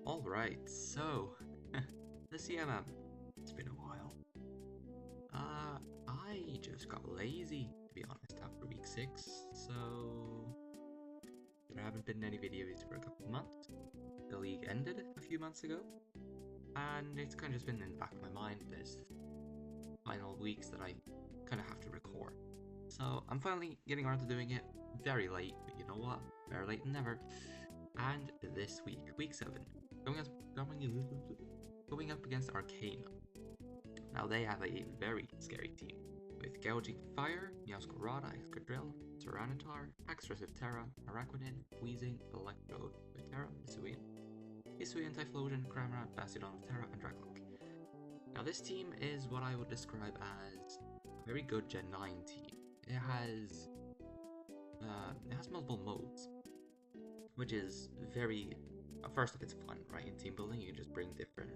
Alright, so the CMM. It's been a while. I just got lazy, to be honest, after week 6, so there haven't been any videos for a couple of months. The league ended a few months ago, and it's kind of just been in the back of my mind. There's final weeks that I kind of have to record. So I'm finally getting around to doing it very late, but you know what? Better late than never. And this week, week 7, going up against Arcana. Now they have a very scary team, with Gouging Fire, Meowscarada, Excadrill, Tyranitar, Haxorus of Terra, Araquanid, Wheezing, Electrode of Terra, Hisuian, Typhlosion, Cramorant, Bastiodon of Terra, and Dracloak. Now this team is what I would describe as a very good Gen 9 team. It has multiple modes, which is very. First off, it's fun, right? In team building, you can just bring different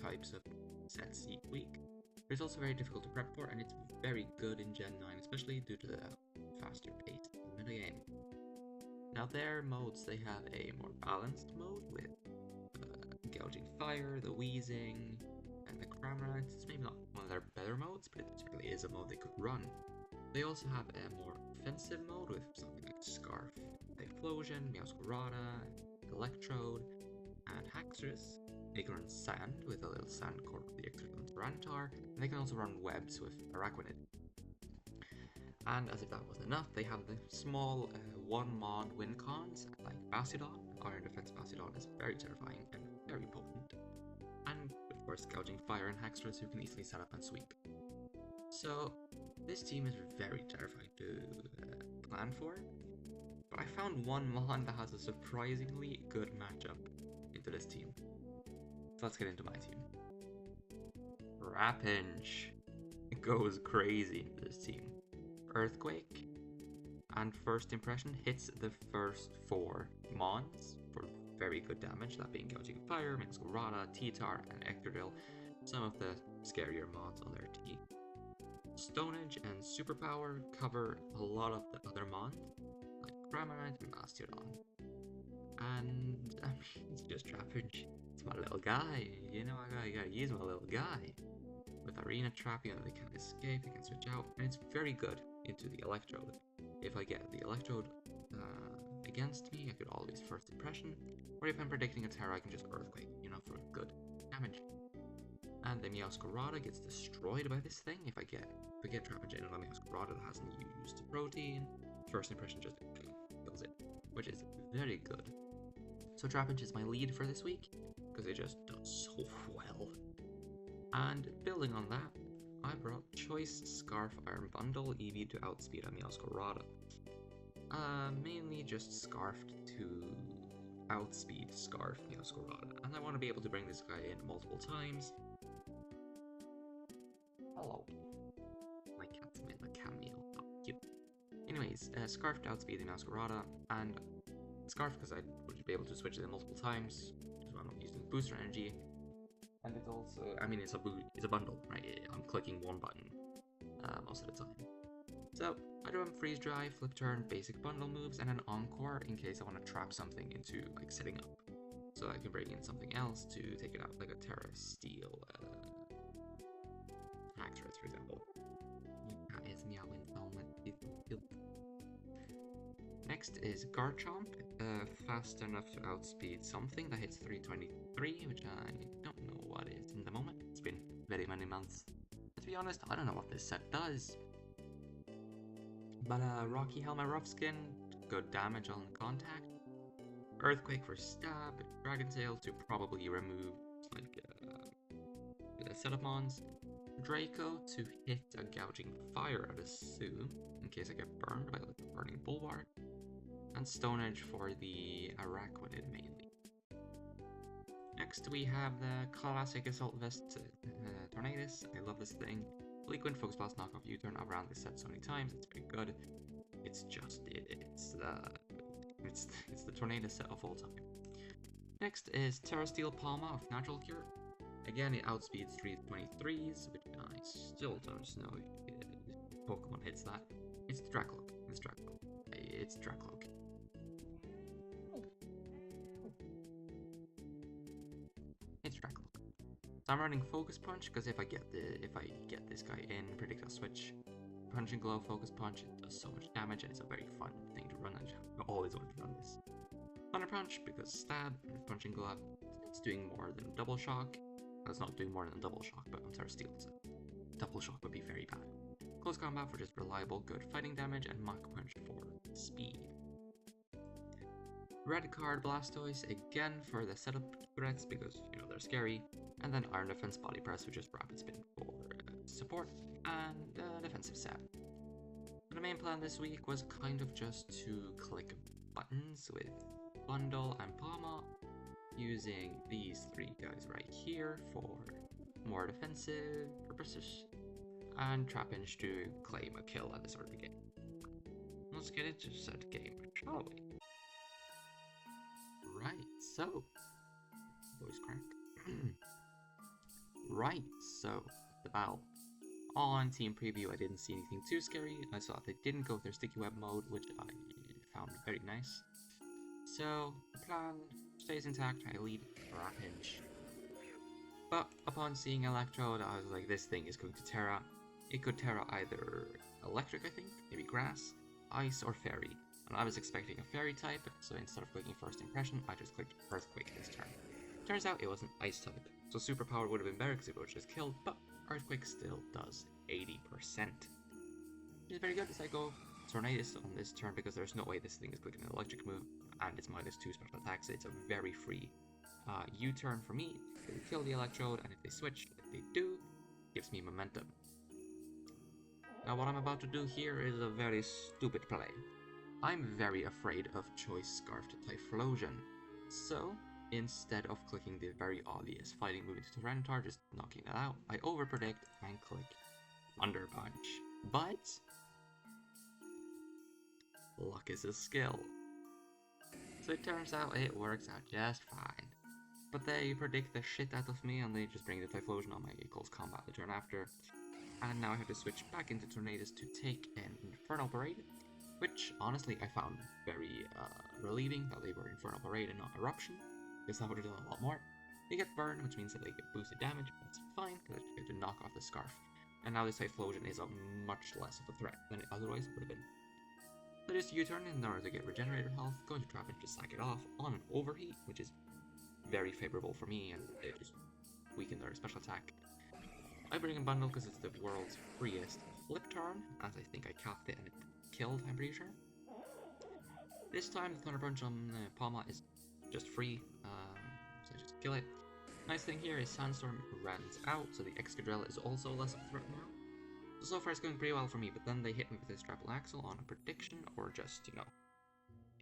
types of sets each week. But it's also very difficult to prep for, and it's very good in Gen 9, especially due to the faster pace of the metagame. Now their modes, they have a more balanced mode with Gouging Fire, the Wheezing, and the Cramorant. It's maybe not one of their better modes, but it certainly is a mode they could run. They also have a more offensive mode with something like Scarf, Typhlosion, Meowscarada, Electrode, and Haxorus. They can run Sand with a little Sand Core with the Excadrill and Tyranitar, and they can also run Webs with Araquanid. And as if that wasn't enough, they have the small 1-mod win cons like Bastiodon. Iron Defense Bastiodon is very terrifying and very potent. And of course, Gouging Fire and Haxorus, who can easily set up and sweep. So this team is very terrifying to plan for, but I found one mon that has a surprisingly good matchup into this team. So let's get into my team. Trapinch goes crazy into this team. Earthquake and First Impression hits the first 4 mons for very good damage, that being Gouging Fire, Meowscarada, T-Tar, and Excadrill, some of the scarier mons on their team. Stonage and Superpower cover a lot of the other mons, like Cramorant and Bastiodon. And I mean, it's just Trapinch. It's my little guy, you know, I gotta use my little guy. With Arena Trap, you know, they can't escape, they can switch out, and it's very good into the Electrode. If I get the Electrode against me, I could always First Impression, or if I'm predicting a Terra, I can just Earthquake, you know, for good damage. And the Meowscarada gets destroyed by this thing. If I get Trapinch in on a Meowscarada that hasn't used Protein, First Impression just kills it, which is very good. So Trapinch is my lead for this week, because it just does so well. And building on that, I brought Choice Scarf Iron Bundle EV to outspeed a Meowscarada. Mainly just Scarfed to outspeed Scarf Meowscarada, and I want to be able to bring this guy in multiple times. Hello. My cat's made a cameo. Oh, cute. Anyways, Scarf to outspeed the Meowscarada, and Scarf because I would be able to switch it in multiple times, so I'm not using booster energy. And it's also, I mean, it's a bundle, right? I'm clicking one button most of the time. So I do have Freeze Dry, Flip Turn, basic bundle moves, and an Encore in case I want to trap something into like setting up. So I can bring in something else to take it out, like a Terra Steel Haxorus, for example. That is meowing so much. Next is Garchomp, fast enough to outspeed something that hits 323, which I don't know what is in the moment. It's been very many months. To be honest, I don't know what this set does. But Rocky Helmet Rough Skin, good damage on contact. Earthquake for stab, Dragon Tail to probably remove like setup mons. Draco to hit a Gouging Fire, I'd assume, in case I get burned by like the Burning Bulwark. And Stone Edge for the Araquanid mainly. Next we have the classic Assault Vest Tornadus. I love this thing. Frequent Focus Blast knockoff U-turn. I've ran this set so many times, it's pretty good. It's just it's the Tornadus set of all time. Next is Terra Steel Palma of Natural Cure. Again, it outspeeds 323s, which I still don't know if Pokemon hits that. It's Dracloak. It's Dracloak. nice track look. So I'm running Focus Punch because if I get this guy in, predict I'll switch Punch and Glow, Focus Punch. It does so much damage and it's a very fun thing to run. I always wanted to run this. Thunder Punch because stab and Punch and Glow. It's doing more than Double Shock. It's not doing more than Double Shock, but I'm sorry, Steel. So Double Shock would be very bad. Close Combat for just reliable, good fighting damage, and Mach Punch for speed. Red card Blastoise again for the setup threats because they're scary, and then Iron Defense Body Press, which is Rapid Spin for support and defensive stab. The main plan this week was kind of just to click buttons with Bundle and Palma, using these three guys right here for more defensive purposes, and Trapinch to claim a kill at the start of the game. Let's get into said game, shall we? Right, so voice crack. Right, so the battle. On Team Preview, I didn't see anything too scary. I saw they didn't go with their sticky web mode, which I found very nice. So the plan stays intact. I lead Trapinch. But upon seeing Electrode, I was like, this thing is going to Terra. It could Terra either Electric, I think, maybe Grass, Ice, or Fairy. And I was expecting a Fairy type, so instead of clicking First Impression, I just clicked Earthquake this turn. Turns out it was an Ice type, so Superpower would have been better because it would have just killed, but Earthquake still does 80%. Which is very good as I go Tornadus on this turn because there's no way this thing is clicking an Electric move, and it's -2 special attacks, so it's a very free U-turn for me. They will kill the Electrode, and if they switch, like they do, it gives me momentum. Now what I'm about to do here is a very stupid play. I'm very afraid of Choice Scarf to Typhlosion, so instead of clicking the very obvious fighting move into Tyranitar, just knocking it out, I overpredict and click Thunder Punch. But luck is a skill. So it turns out it works out just fine. But they predict the shit out of me and they just bring the Typhlosion on my Close Combat the turn after. And now I have to switch back into Tornadus to take an Infernal Parade, which honestly I found very relieving that they were Infernal Parade and not Eruption, because that would have done a lot more. They get Burn, which means that they get boosted damage, but that's fine, because I get to knock off the Scarf. And now this Typhlosion is a much less of a threat than it otherwise would have been. So just U-turn in order to get Regenerator health, going to Trapinch to sack it off on an Overheat, which is very favorable for me, and it just weakened their special attack. I bring in Bundle because it's the world's freest flip turn, as I think I capped it and it killed, I'm pretty sure. This time the Thunder Punch on Palma is just free, so I just kill it. Nice thing here is Sandstorm runs out, so the Excadrill is also less of a threat now. So far it's going pretty well for me, but then they hit me with this Triple Axle on a prediction, or just, it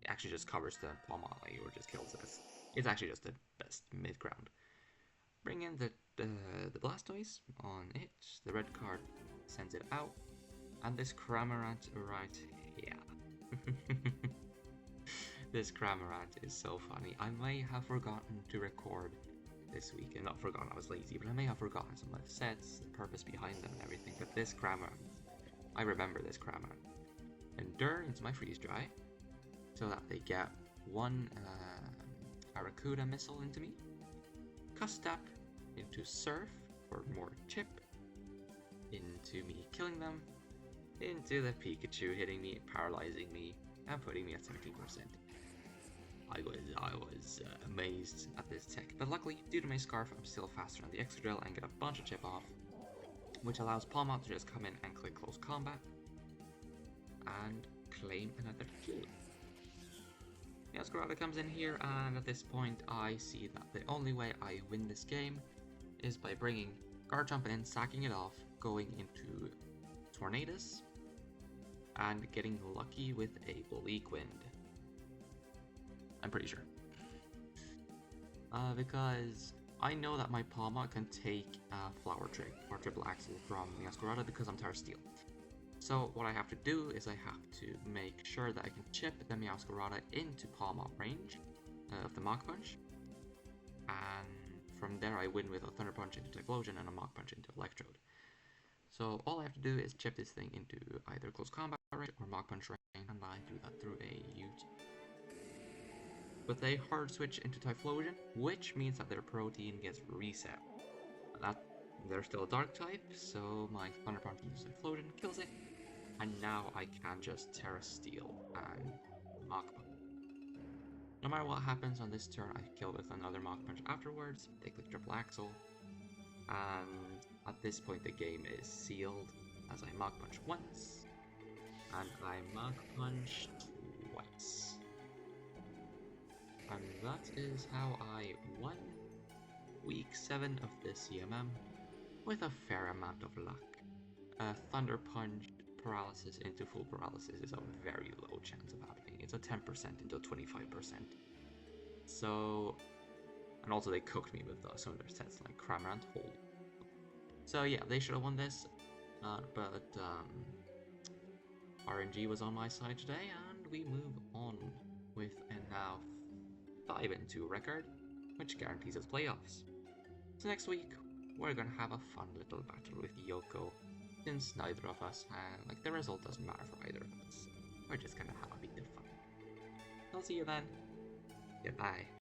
actually just covers the Palma, or just kills it. It's actually just the best mid-ground. Bring in the Blastoise on it, the red card sends it out, and this Cramorant right here. This Cramorant is so funny. I may have forgotten to record this week, and not forgotten, I was lazy, but I may have forgotten some of the sets, the purpose behind them and everything, but this Cramorant, I remember this Cramorant. Endure into my Freeze Dry, so that they get one Arracuda missile into me. Custap into Surf for more chip, into me killing them, into the Pikachu hitting me, paralyzing me, and putting me at 17%. I was amazed at this tech, but luckily, due to my Scarf, I'm still faster on the Excadrill and get a bunch of chip off, which allows Palma to just come in and click Close Combat, and claim another kill. Escarada comes in here, and at this point I see that the only way I win this game is by bringing Garchomp in, sacking it off, going into Tornadus, and getting lucky with a Bleak Wind. I'm pretty sure. Because I know that my Palma can take Flower Trick or Triple Axle from the Escarada because I'm Terra Steel. So what I have to do is I have to make sure that I can chip the Meowscarada into Palma range of the Mach Punch, and from there I win with a Thunder Punch into Typhlosion and a Mach Punch into Electrode. So all I have to do is chip this thing into either Close Combat range or Mach Punch range, and I do that through a but they hard switch into Typhlosion, which means that their protein gets reset. That they're still a dark type, so my Thunder Punch uses Typhlosion, kills it, and now I can just Terra Steel and Mach Punch. No matter what happens on this turn, I kill with another Mach Punch afterwards. They click Triple Axle, and at this point the game is sealed as I Mach Punch once, and I Mach Punch twice. And that is how I won Week 7 of the CMM with a fair amount of luck. Thunder Punch paralysis into full paralysis is a very low chance of happening. It's a 10% into 25%. So, and also they cooked me with some of their sets like Cramorant Hole. So yeah, they should have won this, but RNG was on my side today, and we move on with a now 5-2 record, which guarantees us playoffs. So next week, we're gonna have a fun little battle with Yoko, since neither of us, like the result doesn't matter for either of us. We're just gonna have a bit of fun. I'll see you then. Goodbye.